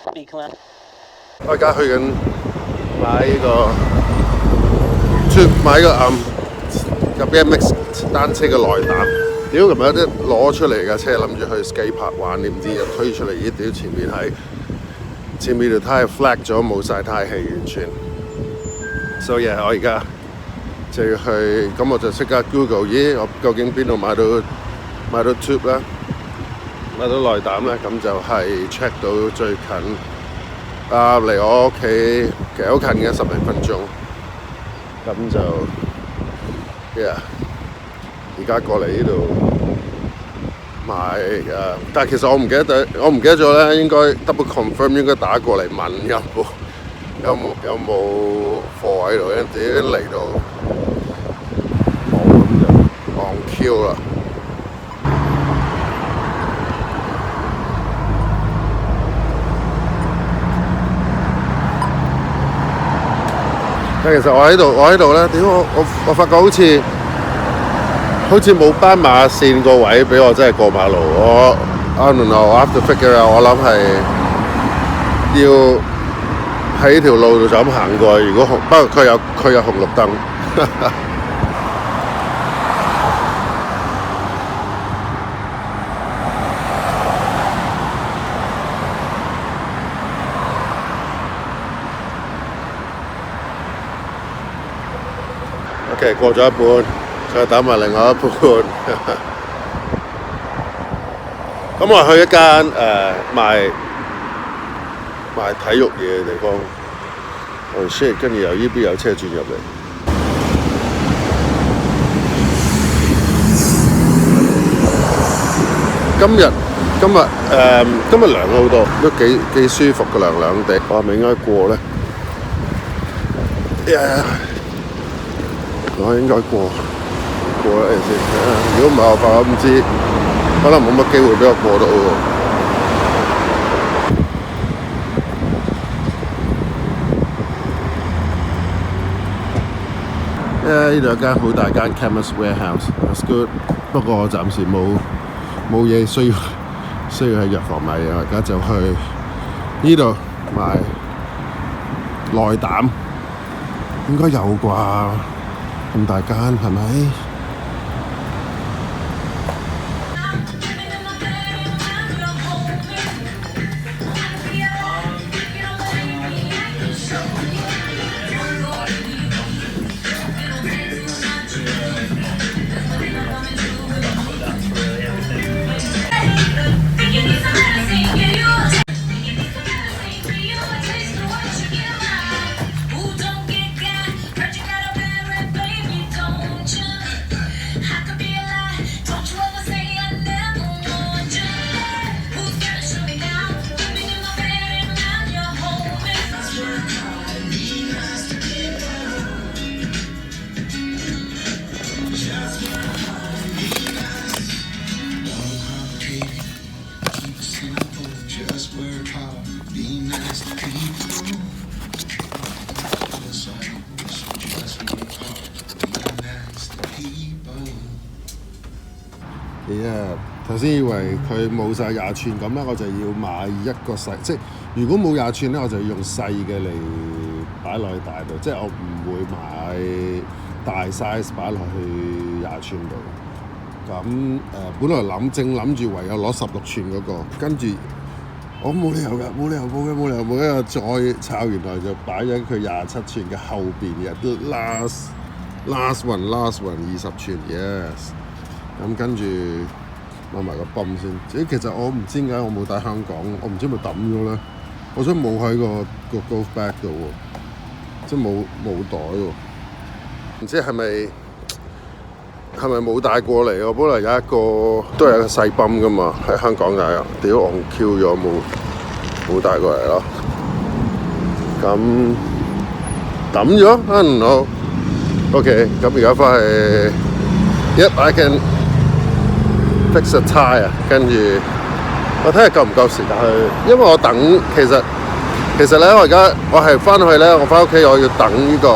我而家去緊買呢個 Tube 買個BMX 單車嘅內膽。屌，琴日有啲攞出嚟嘅車，諗住去 skate park 玩，點知一推出嚟，咦屌！前面條胎 flat 咗，冇晒胎氣完全。所以我而家就要去，咁我就即刻 Google， 咦，我究竟邊度買到 Tube 咧？買到內膽咧，咁就係 check 到最近離我屋企其實好近嘅，10零分鐘。咁就而家過嚟呢度買但係其實我唔記得咗咧，應該 double confirm 應該打過嚟問有冇貨喺度，自己嚟到冇咁就 on Q 啦。但其實我喺度咧，點我發覺好似冇斑馬線個位俾我真係過馬路。I don't know, I have to figure out。我諗係要喺條路度就咁行過去。如果不過佢有紅綠燈。OK， 過咗一半，再等埋另外一半。咁我去一間賣體育嘢嘅地方。shit， 跟住由呢邊有車轉入嚟。今日涼咗好多，都幾舒服嘅涼涼地。我係咪應該過咧？我應該過啦先。如果唔係我唔知，可能冇乜機會俾我過到喎。呢度有間好大間 Chemist Warehouse，that's good。不過我暫時冇嘢需要喺藥房買嘢，我而家就去呢度買內膽，應該有啩。咁大間係咪？頭先以為佢冇晒20寸咁咧，我就要買一個細，即係如果冇20寸咧，我就要用細嘅嚟擺落去大度，即係我唔會買大 size 擺落去20寸度。咁本來正諗住唯有攞16寸嗰個，跟住我冇理由嘅，再抄，原來就擺咗佢27寸嘅後邊嘅 last one 20寸 yes。咁跟住買埋個泵先。其實我唔知點解我冇帶香港，我唔知咪抌咗咧。我想冇喺個 golf bag 度喎，即係冇袋喎。唔知係咪冇帶過嚟？我本來有一個都係一個細泵噶嘛，喺香港㗎。屌我 Q 咗冇帶過嚟咯。咁抌咗I don't know。OK， 咁而家翻去 Yep I can fix a tire， 跟住我睇下夠唔夠時間去，因為我等其實咧，我係翻去咧，我翻屋企我要等呢個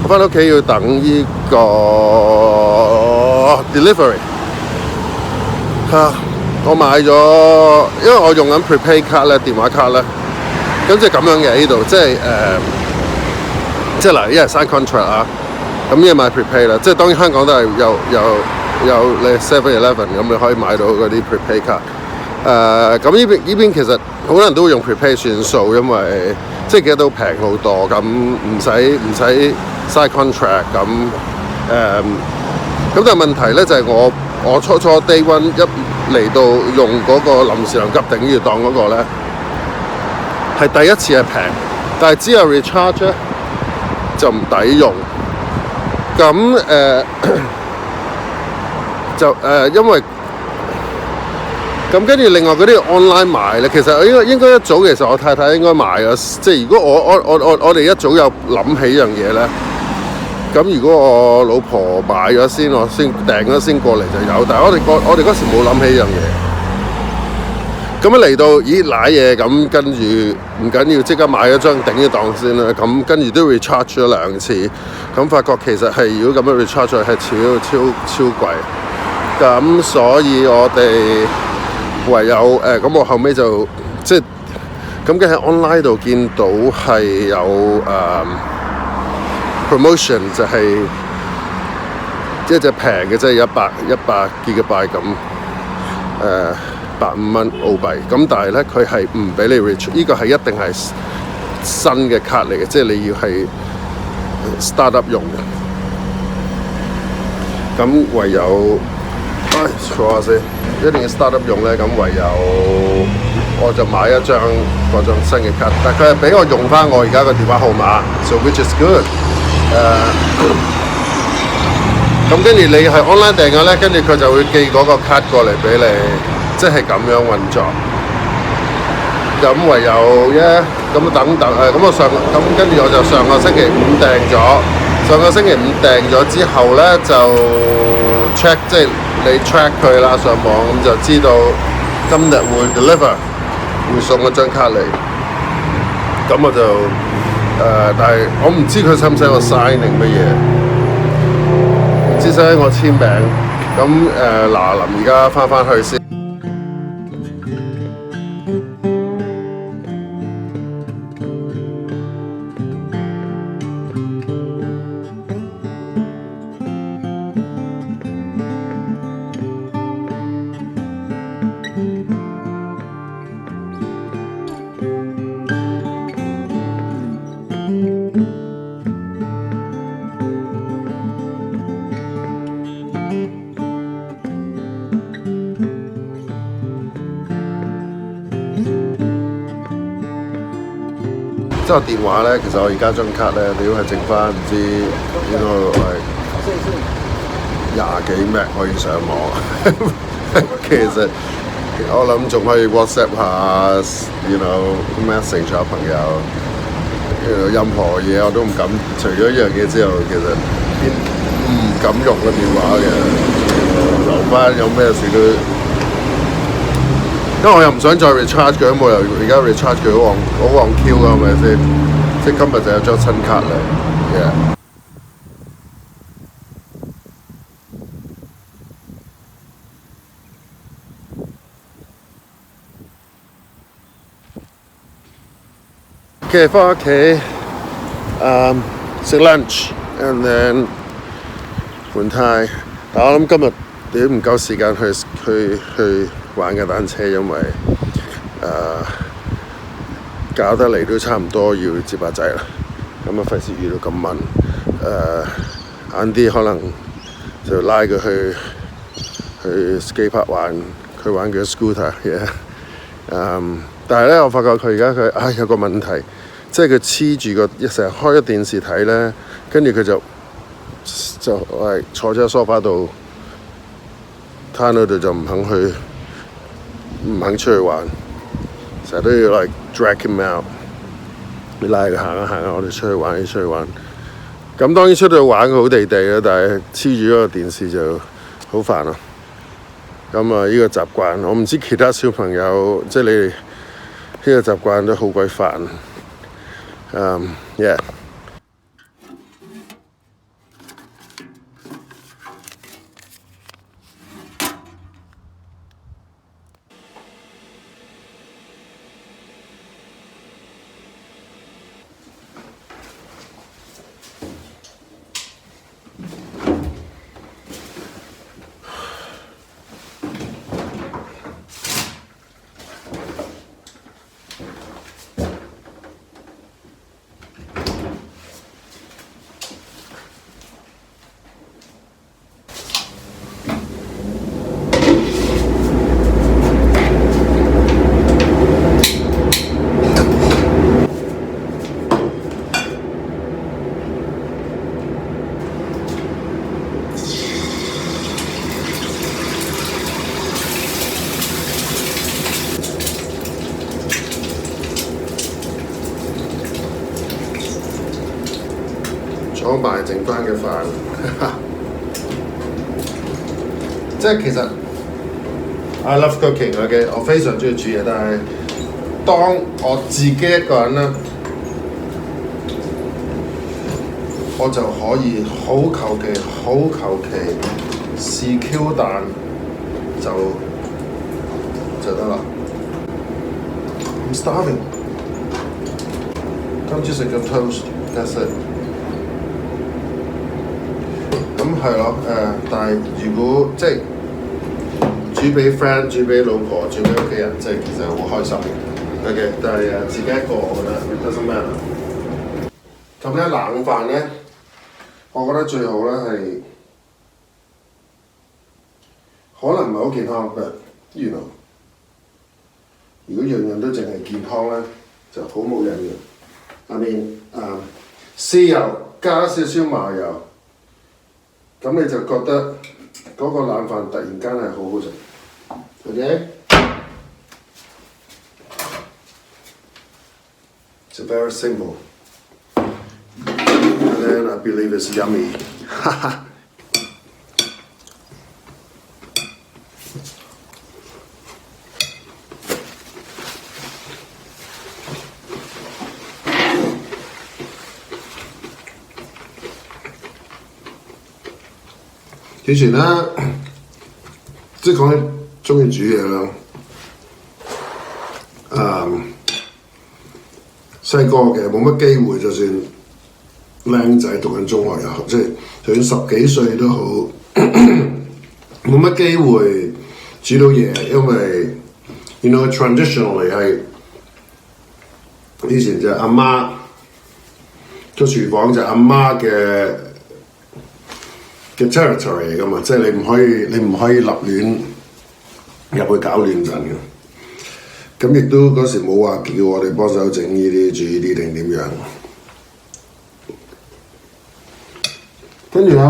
我翻屋企要等呢個 delivery 我我買咗，因為我用緊 prepaid 卡咧，電話卡咧，咁即係咁樣嘅呢度，即係即係嗱，一係 sign contract 啊，咁一係買 prepaid 啦，即係當然香港都係有你 7-Eleven 咁你可以買到嗰啲 prepaid 卡。咁呢邊其實好多人都會用 prepaid 算數，因為即係記得都平好多，咁唔使 sign contract 咁咁但係問題咧就係我初 day one 一嚟到用嗰個臨時臨急頂要當嗰個咧，係第一次係平，但係之後 recharge 咧就唔抵用。咁因為咁跟住另外嗰啲 online 買咧，其實應該一早其實我太太應該買嘅，即係如果我哋一早有諗起一樣嘢咧。咁如果我老婆買咗先，我先訂咗先過嚟就有，但係我哋嗰時冇諗起一樣嘢。咁一嚟到，咦瀨嘢咁，跟住唔緊要，即刻買咗張頂咗檔先啦。咁跟住都 recharge 咗2次，咁發覺其實係如果咁樣 recharge 係超貴。咁所以我哋唯有咁我後尾就即係咁嘅喺 online 度見到係有promotion 就係一隻平嘅，即係100 GB 咁，150蚊澳幣。咁但係咧，佢係唔俾你 recharge，呢個係一定係新嘅卡嚟嘅，即係你要係 start up 用嘅。咁唯有坐下先，一定要 start up 用咧。咁唯有我就買一張嗰張新嘅卡，但佢係俾我用翻我而家個電話號碼 ，so which is good。咁跟住你係 online 訂嘅咧，跟住佢就會寄嗰個卡過嚟俾你，即係咁樣運作。咁唯有咁等咁咁跟住我就上個星期五訂咗，上個星期五訂咗之後咧就 check， 即係你 track 佢啦，上網咁就知道今日會 deliver， 會送一張卡嚟。咁我就但係我唔知佢使唔使我 sign 定乜嘢，只使我簽名。咁嗱臨而家翻去先。即係電話咧，其實我而家張卡咧，屌係剩翻唔知應該係20幾 Mbps 可以上網。其實我諗仲可以 WhatsApp 下，message 下朋友，任何嘢我都唔敢。除咗一樣嘢之後，其實唔敢用個電話嘅，留翻有咩事都。因為我又唔想再 recharge 佢，冇理由而家 recharge 佢好戇 Q 㗎，係咪先？即係今日就有張新卡嚟嘅。OK， 翻屋企食 lunch，and then 換胎。但我諗今日屌唔夠時間去玩嘅單車，因為搞得嚟都差唔多要接把仔啦，咁啊費事遇到咁悶。晏啲可能就拉佢去 skate park 玩，佢玩佢 scooter 嘅。但係咧，我發覺佢而家有個問題，即係佢黐住個成日開咗電視睇咧，跟住佢就坐咗喺梳化度，攤喺度就唔肯出去玩，成日都要drag him out， 你拉佢行下，我哋出去玩。咁當然出去玩佢好地地啦，但係黐住嗰個電視就好煩咯。咁呢個習慣，我唔知其他小朋友即係你哋呢個習慣都好鬼煩。Yeah。埋剩翻嘅飯。即係其實 I love cooking 嘅，我非常中意煮嘢，但係當我自己一個人咧，我就可以好求其試 Q 蛋就得啦。I'm starving。今朝食咗 toast，that's it。咁係咯，但係如果即係煮俾 friend、煮俾老婆、煮俾屋企人，即係其實好開心嘅。OK， 但係自己一個我覺得 it doesn't matter。咁咧冷飯咧，我覺得最好咧係可能唔係好健康嘅，you know。如果樣樣都淨係健康咧，就好冇癮嘅。I mean，豉油加少少麻油。咁你就覺得嗰個冷飯突然間係好好食 ，OK？ It's very simple, and then I believe it's yummy. 哈哈。以前咧，即係講起中意煮嘢啦，細個其實冇乜機會，就算靚仔讀緊中學又好，即係就算10幾歲都好，冇乜機會煮到嘢，因為 you know traditionally 係以前就阿媽個廚房就阿媽嘅 territory 嚟噶嘛，即係你唔可以立亂入去搞亂陣嘅。咁亦都嗰時冇話叫我哋幫手整呢啲煮呢啲定點樣。跟住咧，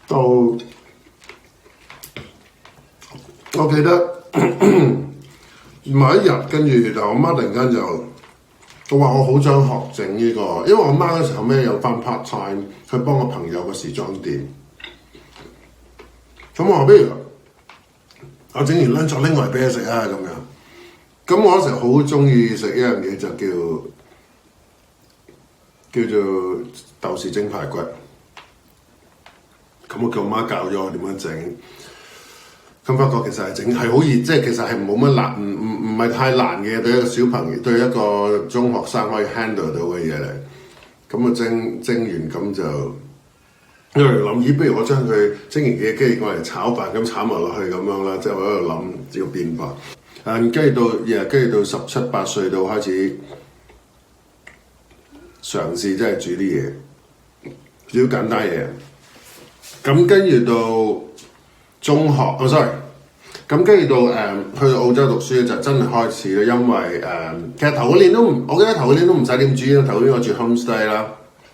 到我記得某一日，跟住我媽突然間就我話我好想學整呢個，因為我媽嗰時候尾有返 part time 去幫我朋友個時裝店。咁我話不如我整完 lunch 拎過嚟俾你食啊咁樣。咁我嗰時好中意食一樣嘢就叫做豆豉蒸排骨。咁我叫我媽教咗我點樣整。咁發覺其實係好易，即係其實係冇乜難，唔係太難嘅，對一個小朋友，對一個中學生可以 handle 到嘅嘢嚟。咁啊蒸完咁就，因為諗咦，不如我將佢蒸完嘅跟住我嚟炒飯，咁炒埋落去咁樣啦，即係我喺度諗呢個變化。跟住到17、18歲到開始嘗試即係煮啲嘢，煮啲簡單嘢。咁跟住到中學sorry，咁跟住到去澳洲讀書就真係開始啦，因為其實頭嗰年都唔，我記得頭嗰年都唔使點煮，頭嗰年我住 homestay 啦，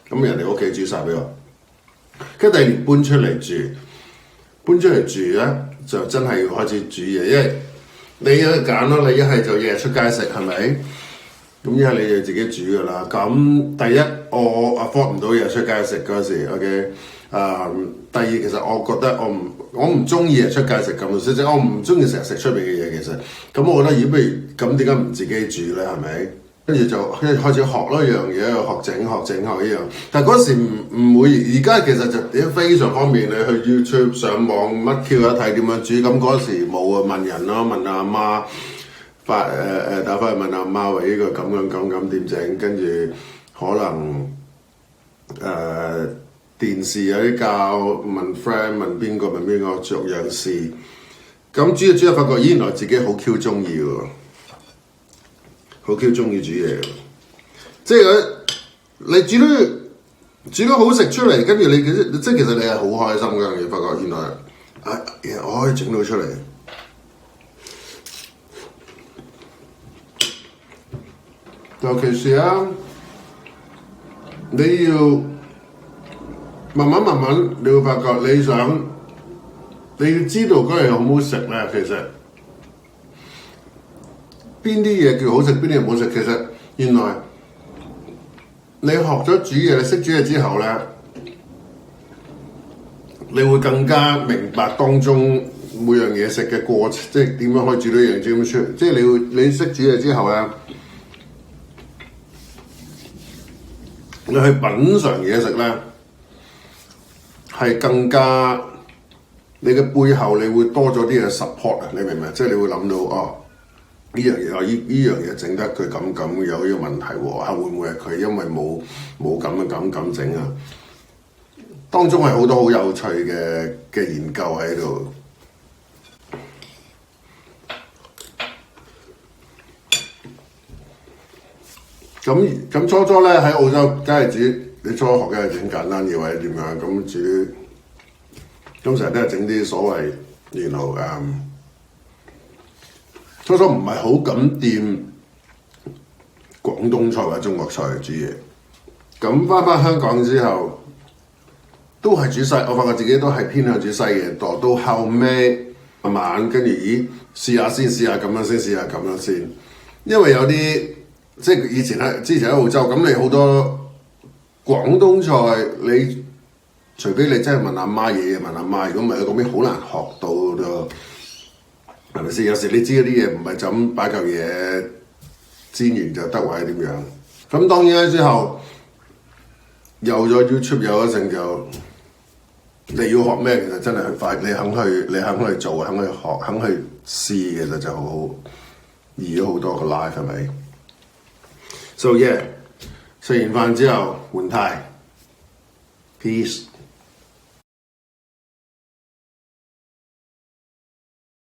咁人哋屋企煮晒俾我，跟住第2年搬出嚟住咧就真係要開始煮嘢，因為你有得揀咯，你一係就日日出街食係咪？咁一係你就自己煮噶啦。咁第一我 afford 唔到日日出街食嗰時 ，OK。第二其實我覺得我唔中意出街食咁多，即係我唔中意成日食出邊嘅嘢。其實咁我覺得如果不如咁點解唔自己煮咧？係咪？跟住就開始學咯，一樣嘢學整一樣。但係嗰時唔會，而家其實就非常方便，你去 YouTube 上網乜 Q 一睇點樣煮。咁嗰時冇啊，問人咯，問阿媽打翻去問阿媽話呢個咁點整，跟住可能電視有啲教，問 friend 問邊個逐樣試，咁煮下發覺，咦原來自己好 Q 中意喎，好 Q 中意煮嘢，即係你煮到好食出嚟，跟住你即係其實你係好開心嘅，你發覺原來我可以整到出嚟，尤其是你要。慢慢，你會發覺你要知道嗰樣好唔好食咧。其實邊啲嘢叫好食，邊啲嘢唔好食。其實原來你學咗煮嘢，你識煮嘢之後咧，你會更加明白當中每樣嘢食嘅過程，即係點樣可以煮到一樣咁出。即係你識煮嘢之後咧，你去品嚐嘢食咧，係更加你嘅背後你會多咗啲嘅 support 啊！你明唔明？即係你會諗到哦。呢樣嘢呢樣嘢整得佢咁有呢個問題喎，會唔會係佢因為冇咁整啊？當中係好多好有趣嘅研究喺度。咁初咧喺澳洲，梗係煮你初學梗係整簡單嘢或者點樣咁煮，咁成日都係整啲所謂初唔係好敢掂廣東菜或者中國菜煮嘢，咁翻香港之後都係煮西，我發覺自己都係偏向煮西嘢多。到後尾慢慢跟住試下咁樣先，試下咁樣先，因為有啲即係之前喺澳洲，咁你好多廣東菜，你除非你真係問阿媽嘢，問阿媽，如果唔係嗰邊好難學到咯。係咪先？有時你知嗰啲嘢唔係就咁擺嚿嘢煎完就得，或者點樣？咁當然咧，之後有咗 YouTube 有咗成就，你要學咩？其實真係去快，你肯去做，肯去學，肯去試，其實就好易咗好多個 life 係咪 ？So yeah， 食完飯之後換軚 ，peace。